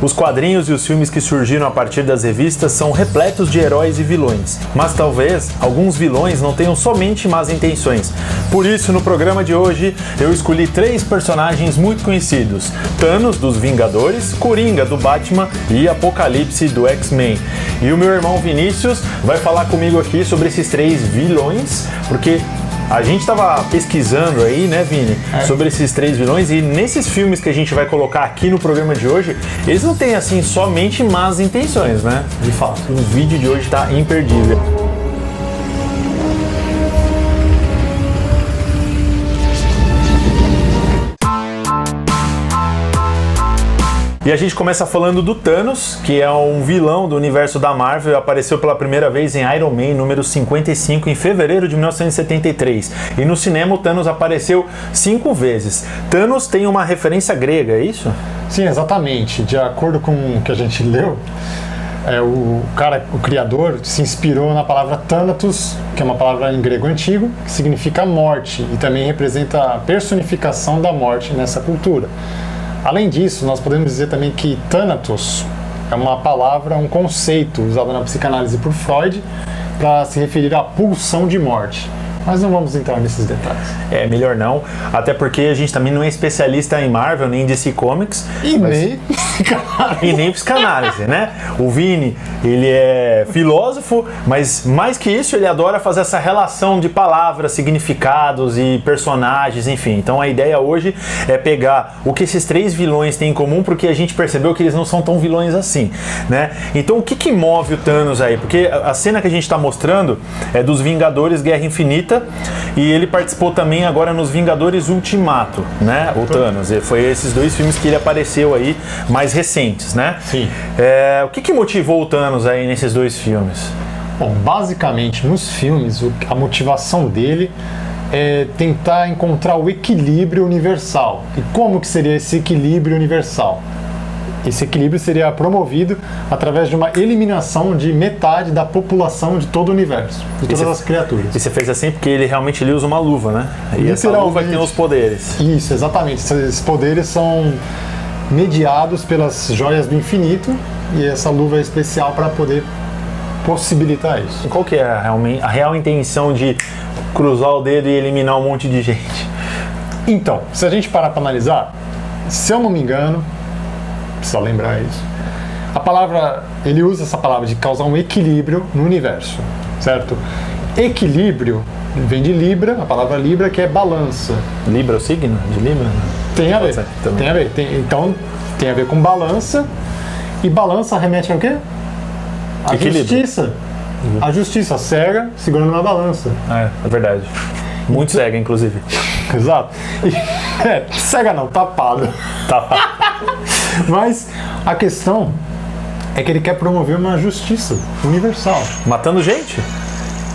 Os quadrinhos e os filmes que surgiram a partir das revistas são repletos de heróis e vilões, mas talvez alguns vilões não tenham somente más intenções. Por isso, no programa de hoje, eu escolhi 3 personagens muito conhecidos: Thanos, dos Vingadores, Coringa, do Batman e Apocalipse, do X-Men. E o meu irmão Vinícius vai falar comigo aqui sobre esses 3 vilões, porque a gente estava pesquisando aí, né, Vini, sobre esses 3 vilões, e nesses filmes que a gente vai colocar aqui no programa de hoje, eles não têm, assim, somente más intenções, né? De fato. O vídeo de hoje tá imperdível. E a gente começa falando do Thanos, que é um vilão do universo da Marvel, apareceu pela primeira vez em Iron Man número 55 em fevereiro de 1973. E no cinema o Thanos apareceu 5 vezes. Thanos tem uma referência grega, é isso? Sim, exatamente. De acordo com o que a gente leu, o criador se inspirou na palavra Thanatos, que é uma palavra em grego antigo, que significa morte e também representa a personificação da morte nessa cultura. Além disso, nós podemos dizer também que Thanatos é uma palavra, um conceito usado na psicanálise por Freud para se referir à pulsão de morte. Mas não vamos entrar nesses detalhes. É, melhor não, até porque a gente também não é especialista em Marvel, nem em DC Comics. E nem psicanálise, né? O Vini, ele é filósofo, mas mais que isso, ele adora fazer essa relação de palavras, significados e personagens, enfim. Então a ideia hoje é pegar o que esses 3 vilões têm em comum, porque a gente percebeu que eles não são tão vilões assim, né? Então o que move o Thanos aí? Porque a cena que a gente está mostrando é dos Vingadores Guerra Infinita, e ele participou também agora nos Vingadores Ultimato, né? O Thanos. E foi esses 2 filmes que ele apareceu aí, mais recentes, né? Sim. O que motivou o Thanos aí nesses 2 filmes? Bom, basicamente, nos filmes, a motivação dele é tentar encontrar o equilíbrio universal. E como que seria esse equilíbrio universal? Esse equilíbrio seria promovido através de uma eliminação de metade da população de todo o universo, de todas as criaturas. E você fez assim porque ele realmente usa uma luva, né? E essa luva tem os poderes. Isso, exatamente. Esses poderes são mediados pelas joias do infinito, e essa luva é especial para poder possibilitar isso. Qual que é a real intenção de cruzar o dedo e eliminar um monte de gente? Então, se a gente parar para analisar, se eu não me engano, precisa lembrar isso, ele usa essa palavra de causar um equilíbrio no universo, certo? Equilíbrio vem de Libra, a palavra Libra, que é balança. Libra, o signo de Libra? Tem a ver, então tem a ver com balança, e balança remete ao quê? A justiça. A justiça cega segurando uma balança. É verdade. Muito cega, inclusive. Exato. Cega não, tapado. Mas a questão é que ele quer promover uma justiça universal. Matando gente?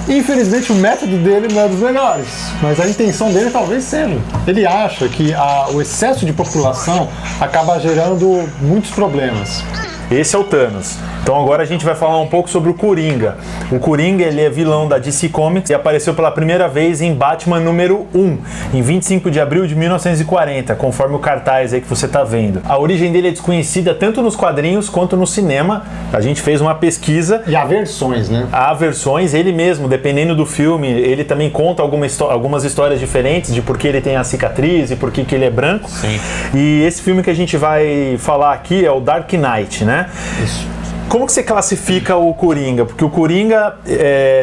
Infelizmente o método dele não é dos melhores, mas a intenção dele talvez seja. Ele acha que o excesso de população acaba gerando muitos problemas. Esse é o Thanos. Então agora a gente vai falar um pouco sobre o Coringa. O Coringa, ele é vilão da DC Comics e apareceu pela primeira vez em Batman número 1, em 25 de abril de 1940, conforme o cartaz aí que você tá vendo. A origem dele é desconhecida tanto nos quadrinhos quanto no cinema. A gente fez uma pesquisa. E há versões, né? Há versões, ele mesmo, dependendo do filme, ele também conta algumas histórias diferentes de por que ele tem a cicatriz e por que ele é branco. Sim. E esse filme que a gente vai falar aqui é o Dark Knight, né? Isso. Como que você classifica o Coringa? Porque o Coringa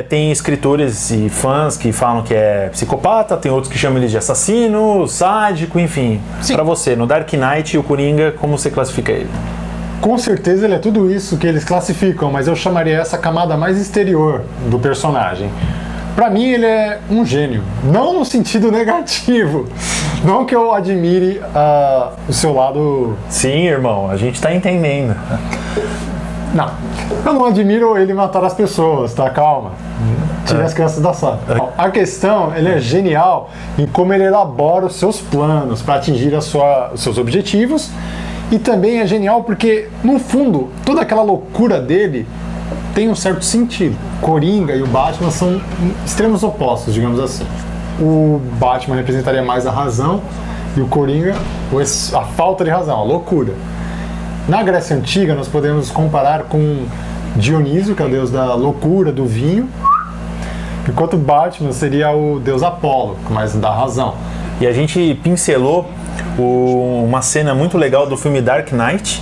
tem escritores e fãs que falam que é psicopata, tem outros que chamam ele de assassino, sádico, enfim. Para você, no Dark Knight, o Coringa, como você classifica ele? Com certeza ele é tudo isso que eles classificam, mas eu chamaria essa camada mais exterior do personagem. Pra mim ele é um gênio, não no sentido negativo, não que eu admire o seu lado... Sim, irmão, a gente tá entendendo. Não, eu não admiro ele matar as pessoas, tá? Calma. Tira as crianças da sala. A questão, ele é genial em como ele elabora os seus planos para atingir os seus objetivos, e também é genial porque, no fundo, toda aquela loucura dele tem um certo sentido. Coringa e o Batman são extremos opostos, digamos assim. O Batman representaria mais a razão e o Coringa a falta de razão, a loucura. Na Grécia Antiga, nós podemos comparar com Dionísio, que é o deus da loucura, do vinho, enquanto Batman seria o deus Apolo, mais da razão. E a gente pincelou uma cena muito legal do filme Dark Knight.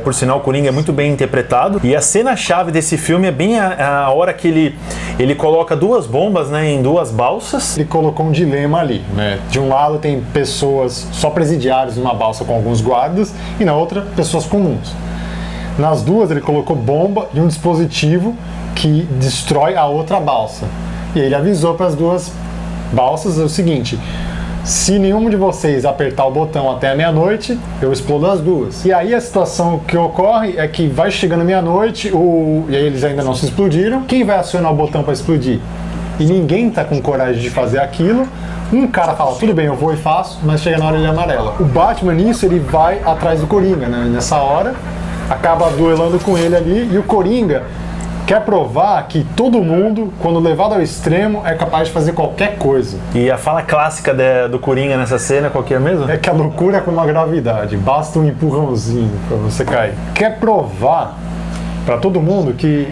Por sinal, o Coringa é muito bem interpretado. E a cena-chave desse filme é bem a hora que ele coloca duas bombas, né, em duas balsas. Ele colocou um dilema ali, né? De um lado tem pessoas só presidiários numa balsa com alguns guardas, e na outra, pessoas comuns. Nas duas, ele colocou bomba e um dispositivo que destrói a outra balsa. E ele avisou para as duas balsas o seguinte: se nenhum de vocês apertar o botão até a meia-noite, eu explodo as duas. E aí a situação que ocorre é que vai chegando meia-noite, e aí eles ainda não se explodiram. Quem vai acionar o botão para explodir? E ninguém tá com coragem de fazer aquilo. Um cara fala, tudo bem, eu vou e faço, mas chega na hora ele é amarela. O Batman nisso, ele vai atrás do Coringa, né? Nessa hora, acaba duelando com ele ali, e o Coringa quer provar que todo mundo, quando levado ao extremo, é capaz de fazer qualquer coisa. E a fala clássica do Coringa nessa cena, qual que é mesmo? É que a loucura é como a gravidade, basta um empurrãozinho pra você cair. Quer provar pra todo mundo que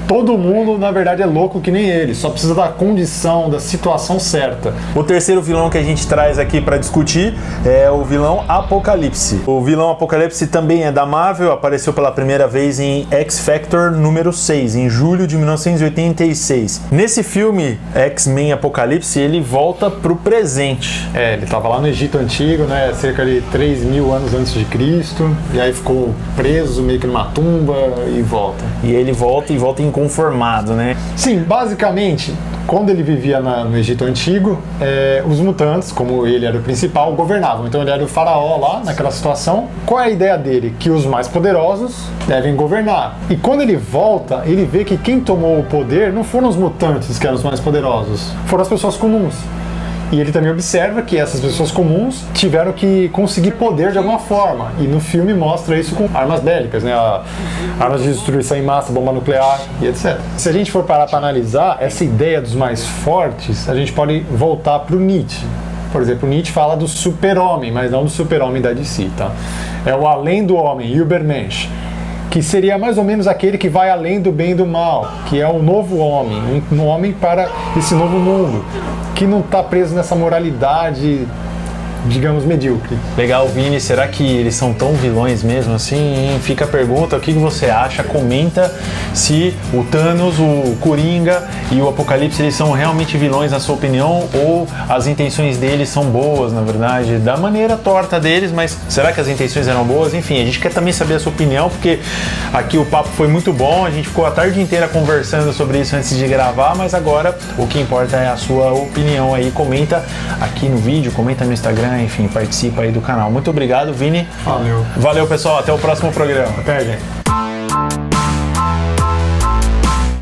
todo mundo, na verdade, é louco que nem ele, só precisa da condição, da situação certa. O terceiro vilão que a gente traz aqui para discutir é o vilão Apocalipse. O vilão Apocalipse também é da Marvel, apareceu pela primeira vez em X Factor número 6, em julho de 1986. Nesse filme, X-Men Apocalipse, ele volta pro presente. Ele tava lá no Egito Antigo, né, cerca de 3.000 anos antes de Cristo, e aí ficou preso meio que numa tumba e volta. E ele volta inconformado, né? Sim, basicamente, quando ele vivia no Egito Antigo, os mutantes, como ele era o principal, governavam. Então ele era o faraó lá, naquela situação. Qual é a ideia dele? Que os mais poderosos devem governar. E quando ele volta, ele vê que quem tomou o poder não foram os mutantes que eram os mais poderosos, foram as pessoas comuns. E ele também observa que essas pessoas comuns tiveram que conseguir poder de alguma forma. E no filme mostra isso com armas bélicas, né? Armas de destruição em massa, bomba nuclear e etc. Se a gente for parar para analisar essa ideia dos mais fortes, a gente pode voltar para o Nietzsche. Por exemplo, Nietzsche fala do super-homem, mas não do super-homem da DC, tá? É o além do homem, Übermensch, que seria mais ou menos aquele que vai além do bem e do mal, que é um novo homem, um homem para esse novo mundo, que não está preso nessa moralidade, digamos, medíocre. Legal, Vini, será que eles são tão vilões mesmo assim? Fica a pergunta, o que você acha? Comenta se o Thanos, o Coringa e o Apocalipse, eles são realmente vilões na sua opinião, ou as intenções deles são boas, na verdade, da maneira torta deles, mas será que as intenções eram boas? Enfim, a gente quer também saber a sua opinião, porque aqui o papo foi muito bom, a gente ficou a tarde inteira conversando sobre isso antes de gravar, mas agora o que importa é a sua opinião aí. Comenta aqui no vídeo, comenta no Instagram, enfim, participa aí do canal. Muito obrigado, Vini. Valeu. Valeu, pessoal. Até o próximo programa. Até, gente.